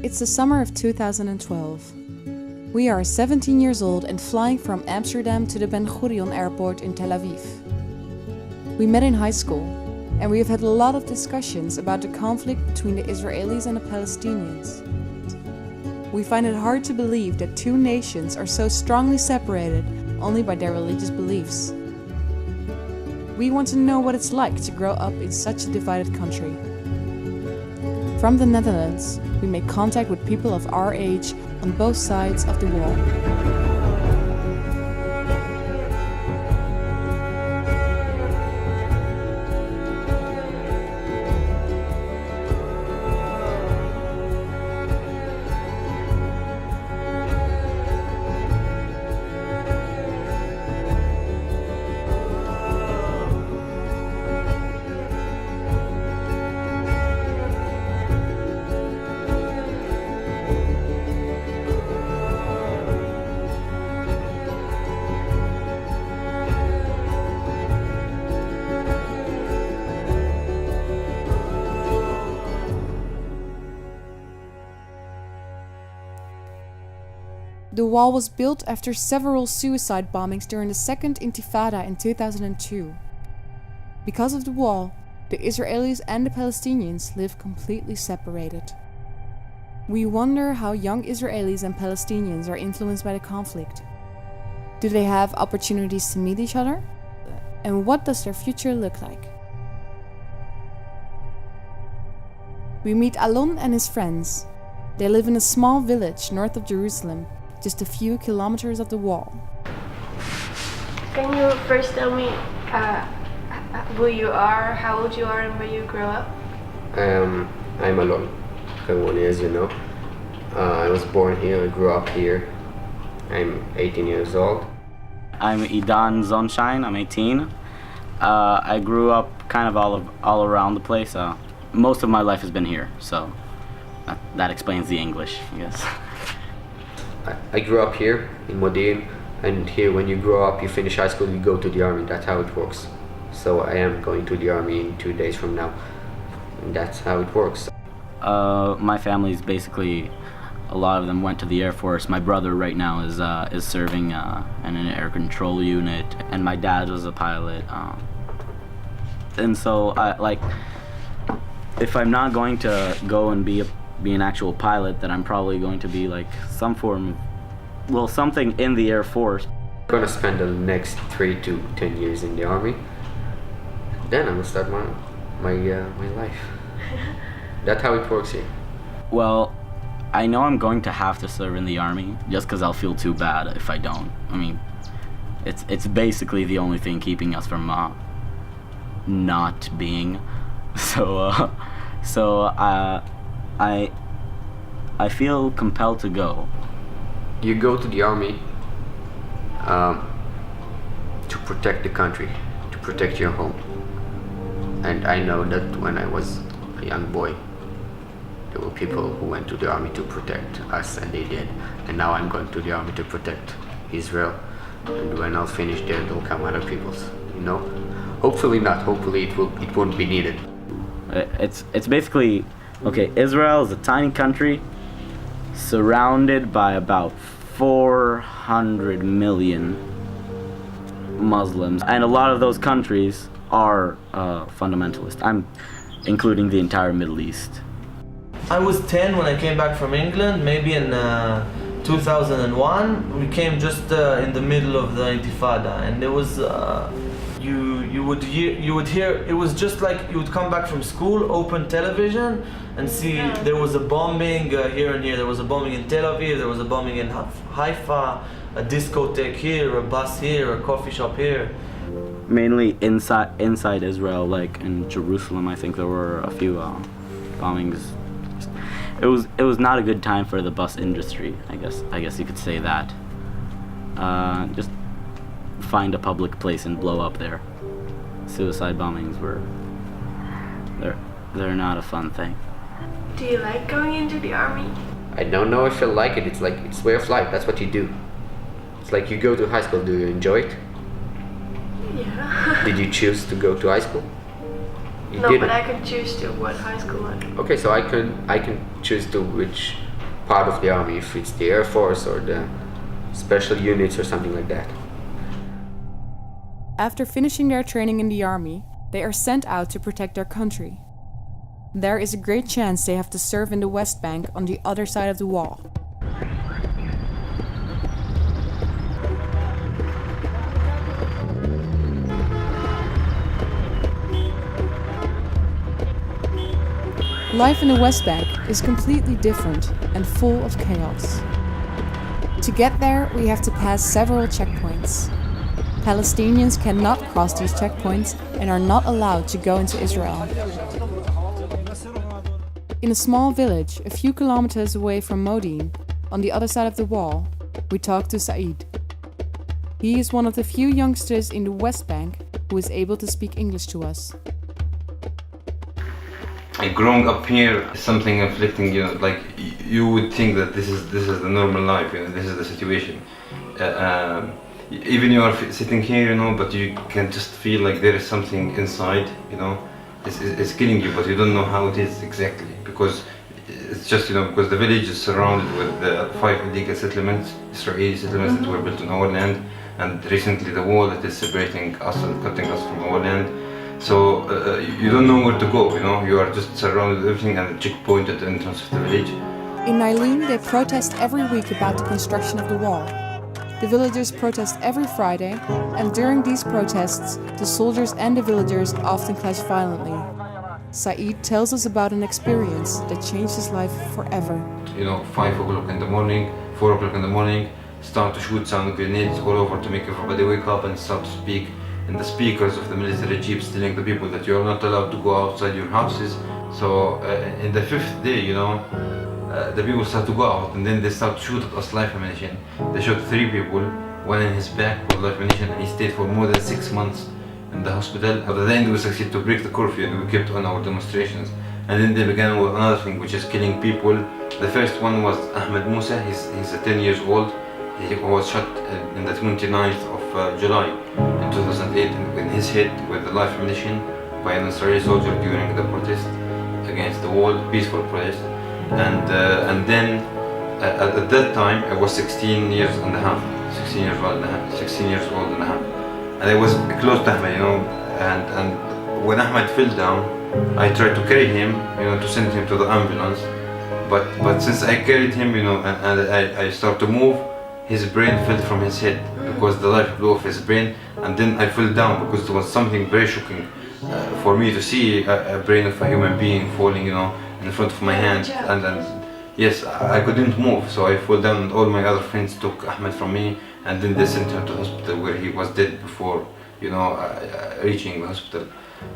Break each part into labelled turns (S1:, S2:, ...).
S1: It's the summer of 2012. We are 17 years old and flying from Amsterdam to the Ben Gurion airport in Tel Aviv. We met in high school, and we have had a lot of discussions about the conflict between the Israelis and the Palestinians. We find it hard to believe that two nations are so strongly separated only by their religious beliefs. We want to know what it's like to grow up in such a divided country. From the Netherlands, we make contact with people of our age on both sides of the wall. The wall was built after several suicide bombings during the Second Intifada in 2002. Because of the wall, the Israelis and the Palestinians live completely separated. We wonder how young Israelis and Palestinians are influenced by the conflict. Do they have opportunities to meet each other? And what does their future look like? We meet Alon and his friends. They live in a small village north of Jerusalem, just a few kilometers of the wall.
S2: Can you first tell me who you are, how old you are, and where you grew up?
S3: I'm Alon, as you know. I was born here, I grew up here. I'm 18 years old.
S4: I'm Idan Zonshine, I'm 18. I grew up kind of all around the place. Most of my life has been here, so that explains the English, I guess.
S3: I grew up here in Modi'in, and here when you grow up, you finish high school, you go to the army. That's how it works. So I am going to the army in 2 days from now, and that's how it works.
S4: My family's basically, a lot of them went to the Air Force. My brother right now is serving in an air control unit, and my dad was a pilot. And so if I'm not going to go and be an actual pilot, then I'm probably going to be like something in the Air Force.
S3: I'm gonna spend the next 3 to 10 years in the army. Then I'm gonna start my life. That's how it works here.
S4: Well, I know I'm going to have to serve in the army just because I'll feel too bad if I don't. I mean, it's basically the only thing keeping us from not being. I feel compelled to go.
S3: You go to the army to protect the country, to protect your home. And I know that when I was a young boy, there were people who went to the army to protect us, and they did. And now I'm going to the army to protect Israel. And when I'll finish there, there'll come other peoples, you know? Hopefully not. Hopefully it won't be needed.
S4: It's basically, okay, Israel is a tiny country surrounded by about 400 million Muslims, and a lot of those countries are fundamentalist. I'm including the entire Middle East.
S5: I was 10 when I came back from England, maybe in 2001. We came just in the middle of the Intifada, and there was you would hear, it was just like you would come back from school, open television, and see there was a bombing here and here. There was a bombing in Tel Aviv, there was a bombing in Haifa, a discotheque here, a bus here, a coffee shop here.
S4: Mainly inside Israel, like in Jerusalem, I think there were a few bombings. It was not a good time for the bus industry, I guess you could say that. Just find a public place and blow up there. Suicide bombings they're not a fun thing.
S2: Do you like going into the army?
S3: I don't know if I like it. It's way of life. That's what you do. It's like you go to high school. Do you enjoy it?
S2: Yeah.
S3: Did you choose to go to high school? You
S2: no,
S3: didn't.
S2: but I could choose to what high school.
S3: Okay, so I can choose to which part of the army, if it's the Air Force or the special units or something like that.
S1: After finishing their training in the army, they are sent out to protect their country. There is a great chance they have to serve in the West Bank on the other side of the wall. Life in the West Bank is completely different and full of chaos. To get there, we have to pass several checkpoints. Palestinians cannot cross these checkpoints and are not allowed to go into Israel. In a small village a few kilometers away from Modin, on the other side of the wall, we talk to Said. He is one of the few youngsters in the West Bank who is able to speak English to us.
S6: Growing up here is something afflicting, like you would think that this is the normal life, this is the situation. Even you are sitting here, but you can just feel like there is something inside, it's killing you, but you don't know how it is exactly, because it's just, because the village is surrounded with 5 illegal settlements, Israeli settlements that were built on our land, and recently the wall that is separating us and cutting us from our land. So you don't know where to go, you are just surrounded with everything and a checkpoint at the entrance of the village.
S1: In Nylin, they protest every week about the construction of the wall. The villagers protest every Friday, and during these protests, the soldiers and the villagers often clash violently. Said tells us about an experience that changed his life forever.
S6: 5 o'clock in the morning, 4 o'clock in the morning, start to shoot some grenades all over to make everybody wake up and start to speak. And the speakers of the military jeeps telling the people that you are not allowed to go outside your houses. So in the 5th day, the people start to go out, and then they start to shoot at us live ammunition. They shot 3 people, one in his back with live ammunition, and he stayed for more than 6 months in the hospital. At the end we succeeded to break the curfew and we kept on our demonstrations. And then they began with another thing, which is killing people. The first one was Ahmed and Moshe, he's 10 years old. He was shot in the 29th of July in 2008 in his head with the live ammunition by an Israeli soldier during the protest against the wall, peaceful protest. And then at that time I was 16 years and a half, 16 years old and a half. And I was close to Ahmed, and when Ahmed fell down, I tried to carry him, to send him to the ambulance. But since I carried him, and I started to move, his brain fell from his head because the life blew off his brain, and then I fell down because it was something very shocking for me to see a brain of a human being falling, in front of my hand, and yes, I couldn't move, so I fell down, and all my other friends took Ahmed from me, and then they sent him to the hospital where he was dead before, reaching the hospital.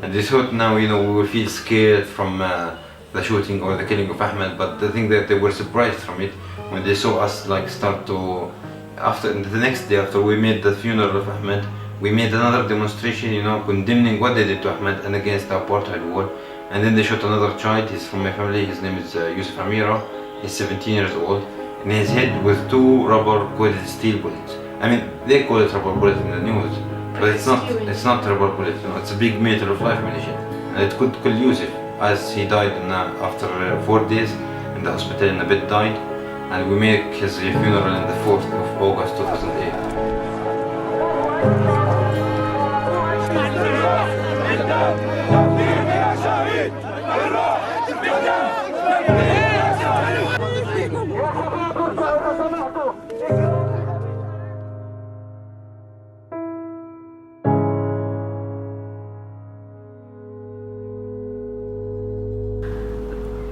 S6: And they thought now, we will feel scared from the shooting or the killing of Ahmed, but I think that they were surprised from it when they saw us start to, after the next day after we made the funeral of Ahmed, we made another demonstration, condemning what they did to Ahmed and against the apartheid war. And then they shot another child, he's from my family, his name is Yusuf Amira, he's 17 years old, in his head with 2 rubber-coated steel bullets. I mean, they call it rubber bullet in the news, but it's not rubber bullet, it's a big meter of live ammunition. And it could kill Yusuf, as he died after 4 days in the hospital, in the bed died. And we make his funeral on the 4th of August 2008.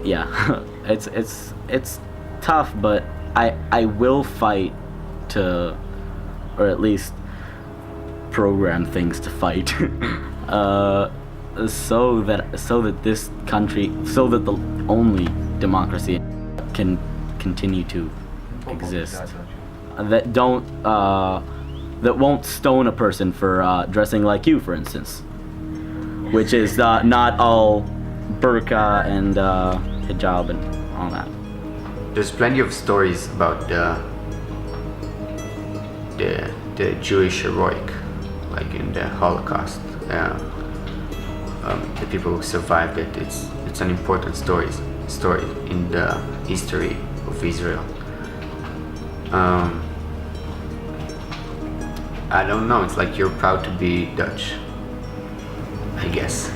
S4: Yeah, it's tough, but I will fight to, or at least program things to fight, so that this country, so that the only democracy can continue to exist. That won't stone a person for dressing like you, for instance, which is not all burqa and hijab and all that.
S3: There's plenty of stories about the Jewish heroic, like in the Holocaust. The people who survived it. It's an important story in the history of of Israel. I don't know, it's like you're proud to be Dutch, I guess.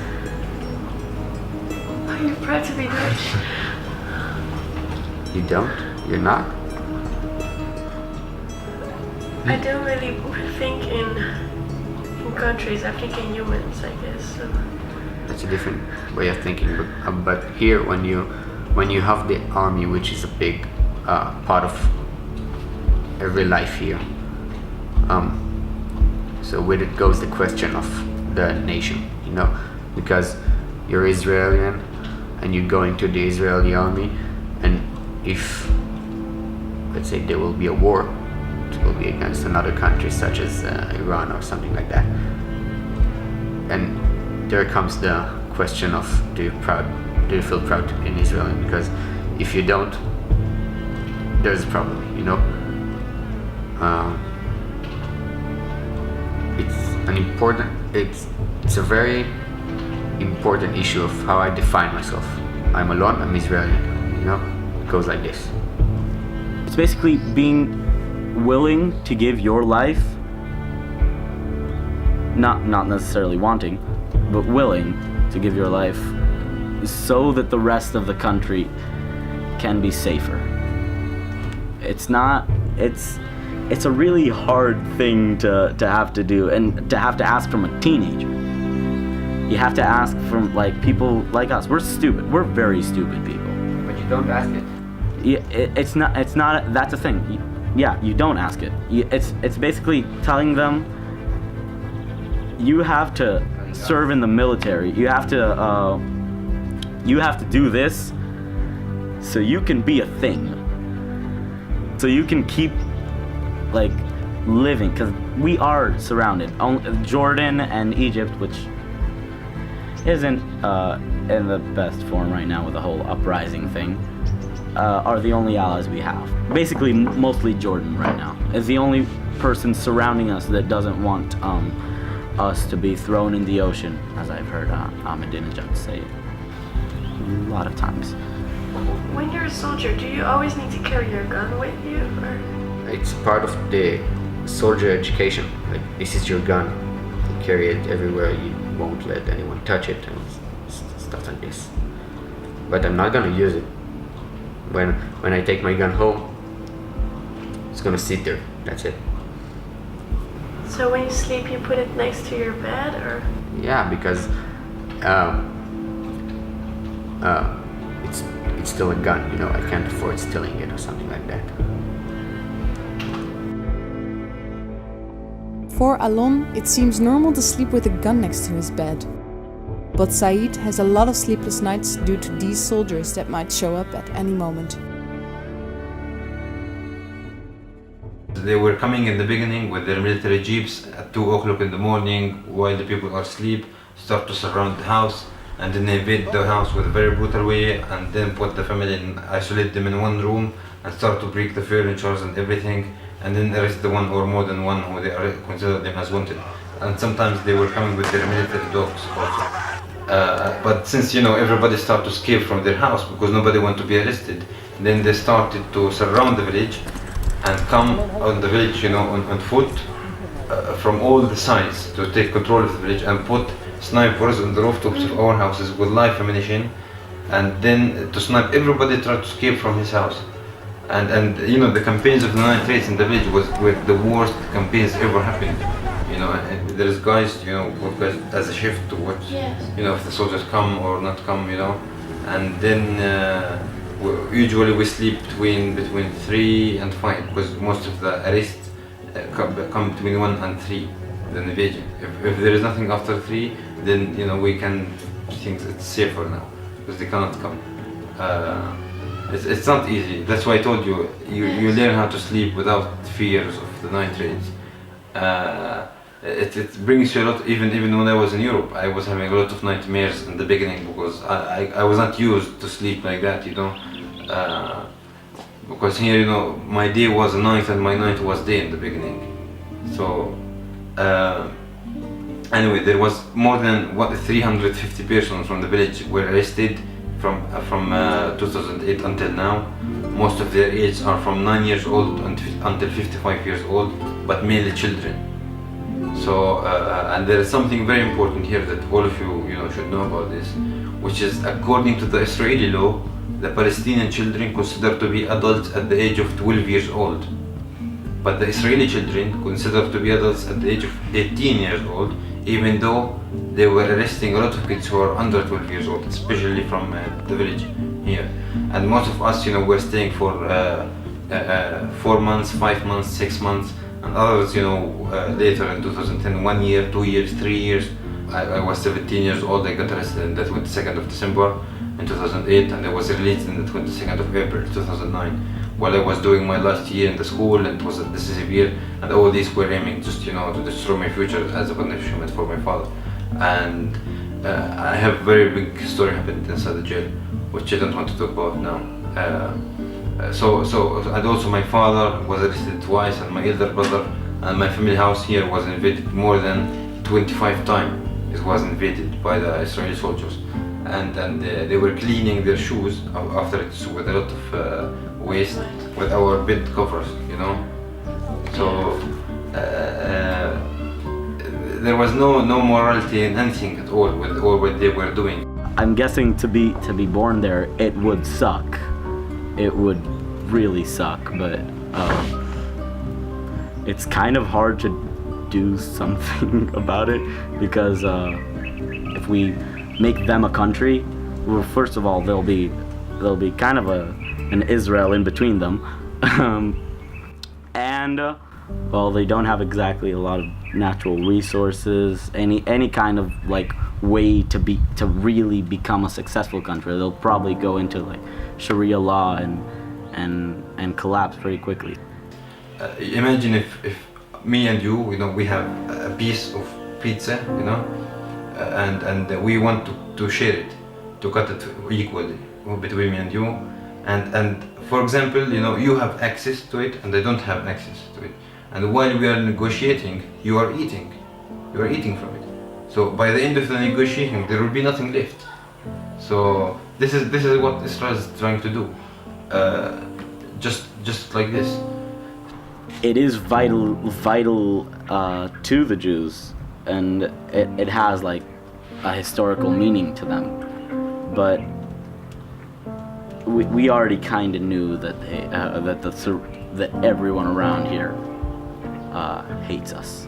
S2: Are you proud to be Dutch?
S3: You don't? You're not?
S2: I don't really think in countries, I think in humans, I guess. So.
S3: That's a different way of thinking, but here when you have the army, which is a big part of every life here, so with it goes the question of the nation, you know, because you're Israeli and you go into the Israeli army, and if, let's say, there will be a war, it will be against another country such as Iran or something like that, and there comes the question of do you feel proud in Israel? Because if you don't, there's a problem, you know. It's a very important issue of how I define myself. I'm alone, I'm Israeli, you know. It goes like this.
S4: It's basically being willing to give your life, not necessarily wanting, but willing to give your life so that the rest of the country can be safer. It's a really hard thing to have to do, and to have to ask from a teenager. You have to ask from like people like us. We're stupid. We're very stupid people.
S3: But you don't ask it.
S4: Yeah, it's not. That's a thing. Yeah, you don't ask it. It's basically telling them you have to serve in the military. You have to do this so you can be a thing. So you can keep like living, because we are surrounded. Jordan and Egypt, which isn't in the best form right now with the whole uprising thing, are the only allies we have. Basically, mostly Jordan right now is the only person surrounding us that doesn't want us to be thrown in the ocean, as I've heard Ahmed say it a lot of times.
S2: When you're a soldier, do you always need to carry your gun with you, or?
S3: It's part of the soldier education. Like, this is your gun. You carry it everywhere. You won't let anyone touch it and stuff like this. But I'm not gonna use it. When I take my gun home, it's gonna sit there. That's it.
S2: So when you sleep, you put it next to your bed, or?
S3: Yeah, because it's still a gun. You know, I can't afford stealing it or something like that.
S1: For Alon, it seems normal to sleep with a gun next to his bed. But Saeed has a lot of sleepless nights due to these soldiers that might show up at any moment.
S6: They were coming in the beginning with their military jeeps at 2 o'clock in the morning while the people are asleep, start to surround the house, and then they invade the house with a very brutal way, and then put the family and isolate them in one room and start to break the furniture and everything, and then arrest the one or more than one who they are consider them as wanted. And sometimes they were coming with their military dogs also. But since, you know, everybody started to escape from their house because nobody wanted to be arrested, then they started to surround the village and come on the village, you know, on foot from all the sides to take control of the village, and put snipers on the rooftops of our houses with live ammunition, and then to snipe everybody tried to escape from his house. And you know, the campaigns of the nitrates in the village were the worst campaigns ever happened. You know, and there's guys, you know, work as a shift to watch, you know, if the soldiers come or not come, you know. And then usually we sleep between 3 and 5, because most of the arrests come between 1 and 3, the invasion. If there is nothing after 3, then, you know, we can think it's safer now, because they cannot come. It's not easy. That's why I told you, you learn how to sleep without fears of the nitrates. It brings you a lot. Even when I was in Europe, I was having a lot of nightmares in the beginning, because I was not used to sleep like that, you know. Because here, you know, my day was a night and my night was day in the beginning. So anyway, there was more than 350 persons from the village were arrested from 2008 until now. Most of their age are from 9 years old until 55 years old, but mainly children. So, and there is something very important here that all of you should know about this, which is according to the Israeli law, the Palestinian children considered to be adults at the age of 12 years old. But the Israeli children considered to be adults at the age of 18 years old, even though they were arresting a lot of kids who are under 12 years old, especially from the village here. And most of us, were staying for 4 months, 5 months, 6 months, and others, later in 2010, 1 year, 2 years, 3 years. I was 17 years old. I got arrested on the 22nd of December in 2008, and I was released on the 22nd of April 2009. While I was doing my last year in the school, and it was a decisive year, and all these were aiming just to destroy my future as a punishment for my father. And I have a very big story happened inside the jail, which I don't want to talk about now. And also my father was arrested twice, and my elder brother, and my family house here was invaded more than 25 times. It was invaded by the Israeli soldiers, and they were cleaning their shoes after it with a lot of waste with our bed covers, So there was no morality in anything at all with all what they were doing.
S4: I'm guessing to be born there, it would suck. It would really suck, but it's kind of hard to do something about it, because if we make them a country, well, first of all, there'll be kind of an Israel in between them, and well, they don't have exactly a lot of natural resources, any kind of way to really become a successful country. They'll probably go into Sharia law and collapse pretty quickly.
S6: Imagine if me and you, we have a piece of pizza, and we want to share it, to cut it equally between me and you, and for example, you have access to it and I don't have access to it, and while we are negotiating, you are eating from it. So by the end of the negotiation, there will be nothing left. So this is what Israel is trying to do, just like this.
S4: It is vital to the Jews, and it has a historical meaning to them. But we already kind of knew that that everyone around here hates us.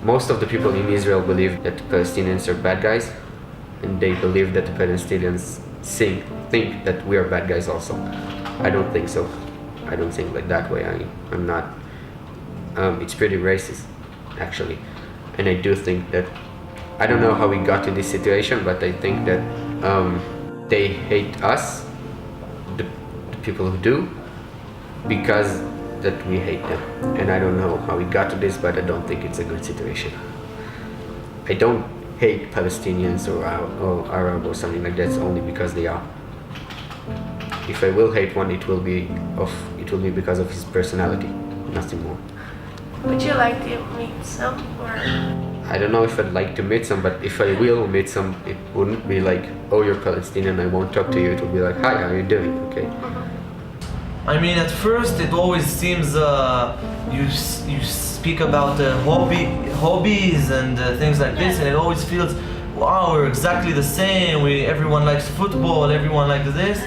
S3: Most of the people in Israel believe that the Palestinians are bad guys, and they believe that the Palestinians think that we are bad guys also. I don't think so. I don't think that way. I'm not. It's pretty racist, actually, and I do think that I don't know how we got to this situation, but I think that they hate us, the people who do, because that we hate them. And I don't know how we got to this, but I don't think it's a good situation. I don't hate Palestinians or Arab or something like that only because they are. If I will hate one, it will be because of his personality, nothing more.
S2: Would you like to meet some, or?
S3: I don't know if I'd like to meet some, but if I will meet some, it wouldn't be like, oh, you're Palestinian, I won't talk to you. It would be like, hi, how are you doing? Okay.
S5: I mean, at first it always seems you speak about hobbies and things like this, and it always feels, wow, we're exactly the same. Everyone likes football, everyone likes this.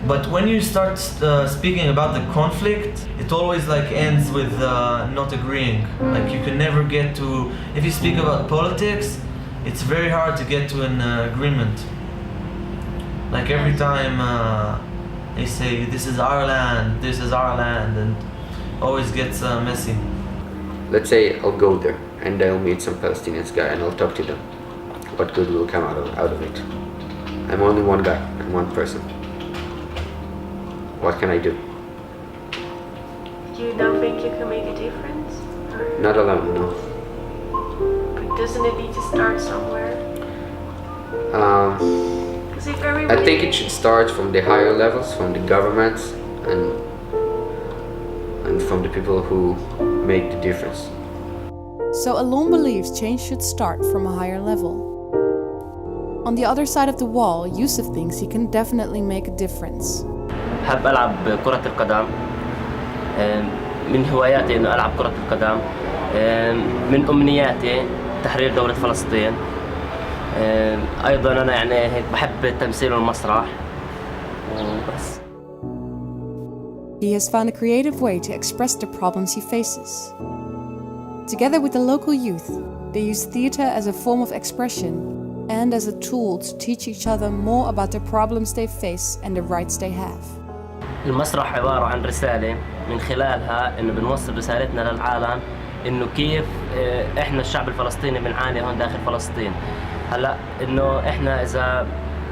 S5: But when you start speaking about the conflict, it always ends with not agreeing. You can never get to. If you speak about politics, it's very hard to get to an agreement. Every time they say this is our land, and always gets messy.
S3: Let's say I'll go there and I'll meet some Palestinian guy and I'll talk to them. What good will come out of it? I'm only one guy. I'm one person. What can I do?
S2: You don't think you can make a difference? Or?
S3: Not alone, no.
S2: But doesn't it need to start somewhere? If
S3: I think it should start from the higher levels, from the governments and from the people who make the difference.
S1: So Alon believes change should start from a higher level. On the other side of the wall, Yusuf thinks he can definitely make a difference.
S7: حاب ألعب كرة القدم. من هواياتي إنه ألعب كرة القدم. من أمنياتي تحرير دولة فلسطين. أيضاً أنا يعني هيك بحب التمثيل والمسرح. وبس.
S1: He has found a creative way to express the problems he faces. Together with the local youth, they use theater as a form of expression and as a tool to teach each other more about the problems they face and the rights they have.
S7: المسرح عبارة عن رسالة من خلالها إنه بنوصل رسالتنا للعالم إنه كيف إحنا الشعب الفلسطيني بنعاني هون داخل فلسطين. هلا إنه إحنا إذا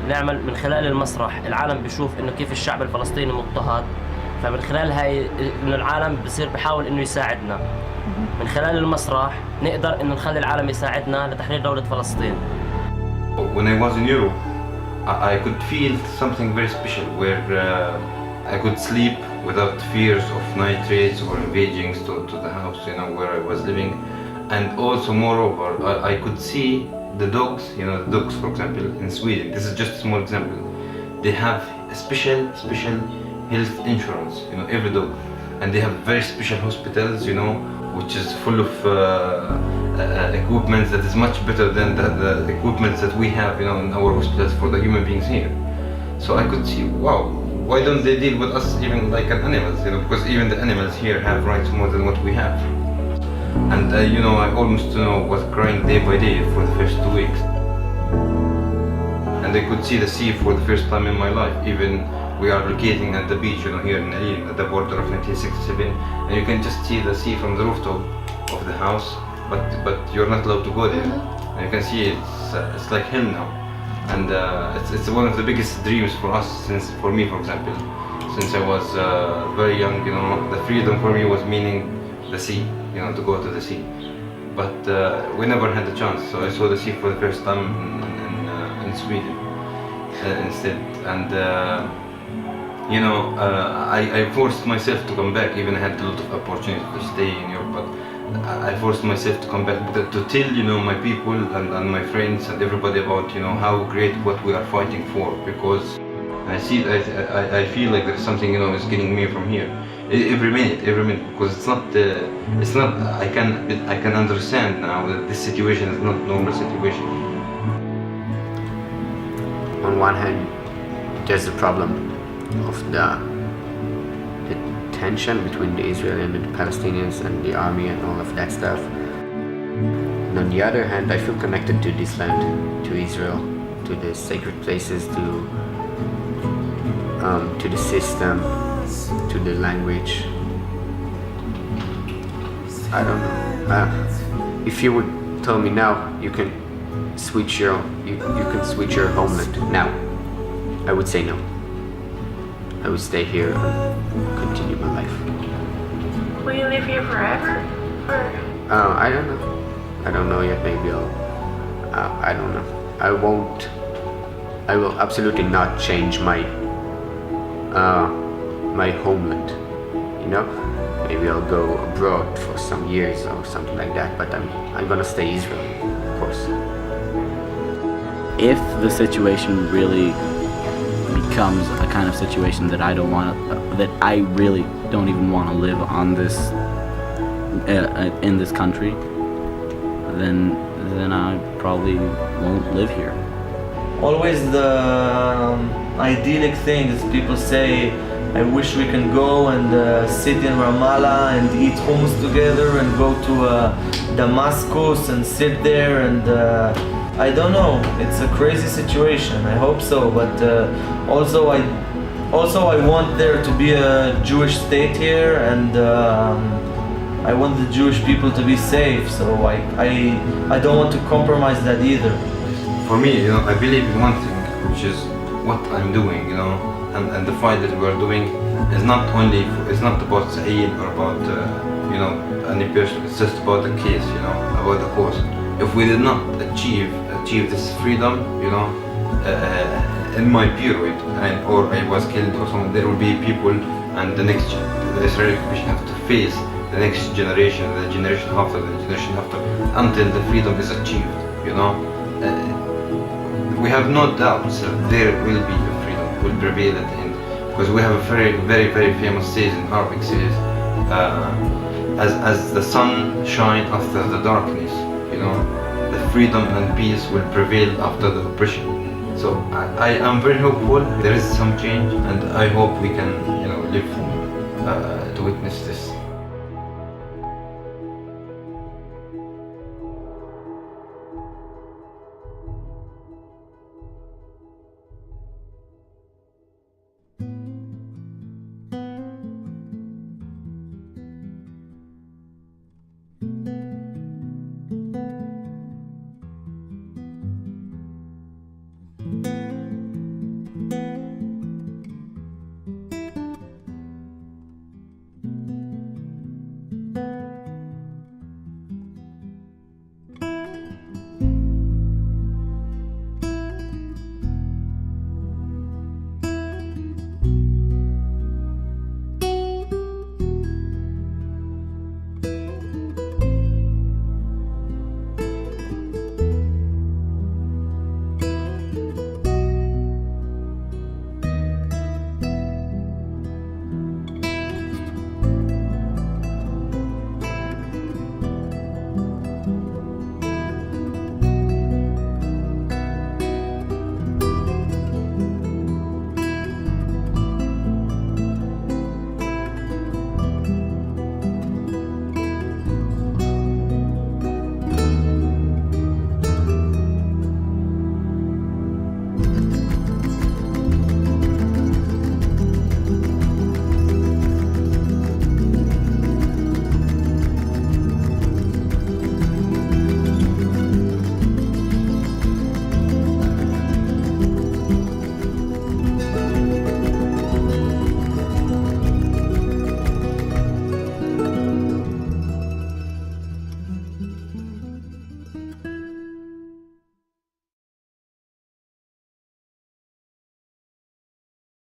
S7: نعمل من خلال المسرح العالم بيشوف إنه كيف الشعب الفلسطيني مضطهد، فمن خلال هاي إنه العالم بصير بحاول إنه يساعدنا. من خلال المسرح نقدر إنه نخلي العالم يساعدنا لتحرير دولة فلسطين.
S6: When I was in Europe, I could feel something very special where I could sleep without fears of night raids or invadings to the house, you know, where I was living. And also, moreover, I could see the dogs, you know, the dogs, for example, in Sweden. This is just a small example. They have a special health insurance, you know, every dog. And they have very special hospitals, you know, which is full of equipment that is much better than the equipment that we have, you know, in our hospitals for the human beings here. So I could see, wow, why don't they deal with us even like an animals, you know, because even the animals here have rights more than what we have. And you know, I almost, you know, was crying day by day for the first 2 weeks. And I could see the sea for the first time in my life. Even we are locating at the beach, you know, here in Alin, at the border of 1967, and you can just see the sea from the rooftop of the house, but you're not allowed to go there. And you can see it's like hell now. And it's one of the biggest dreams for us, for me, for example, since I was very young, you know, the freedom for me was meaning the sea, you know, to go to the sea. But we never had the chance, so I saw the sea for the first time in Sweden instead. And you know, I forced myself to come back, even I had a lot of opportunity to stay in Europe, but I forced myself to come back to tell, you know, my people and my friends and everybody about, you know, how great what we are fighting for, because I feel like there's something, you know, is getting me from here every minute, because it's not I can understand now that this situation is not normal situation.
S3: On one hand, there's the problem of the tension between the Israelis and the Palestinians and the army and all of that stuff. And on the other hand, I feel connected to this land, to Israel, to the sacred places, to the system, to the language. I don't know. If you would tell me now, you can switch your homeland now, I would say no. I would stay here and continue my life.
S2: Will you live here forever? Or?
S3: I don't know. I don't know yet. Maybe I don't know. I will absolutely not change my homeland. You know, maybe I'll go abroad for some years or something like that. But I'm gonna stay Israel, of course.
S4: If the situation really becomes a kind of situation that that I really don't even want to live on this in this country, then I probably won't live here.
S5: Always the idyllic thing is people say, I wish we can go and sit in Ramallah and eat hummus together and go to Damascus and sit there and I don't know, it's a crazy situation, I hope so, but also I want there to be a Jewish state here, and I want the Jewish people to be safe, so I don't want to compromise that either.
S6: For me, you know, I believe in one thing, which is what I'm doing, you know, and the fight that we're doing is it's not about Sa'id or about, you know, any person, it's just about the case, you know, about the cause. If we did not achieve this freedom, you know, in my period, or I was killed or something, there will be people, and the Israeli occupation have to face the next generation, the generation after, until the freedom is achieved, you know. we have no doubts that there will be a freedom, will prevail at the end, because we have a very famous saying in Arabic says, as the sun shines after the darkness, you know, the freedom and peace will prevail after the oppression. So I am very hopeful there is some change, and I hope we can, you know, live to witness this.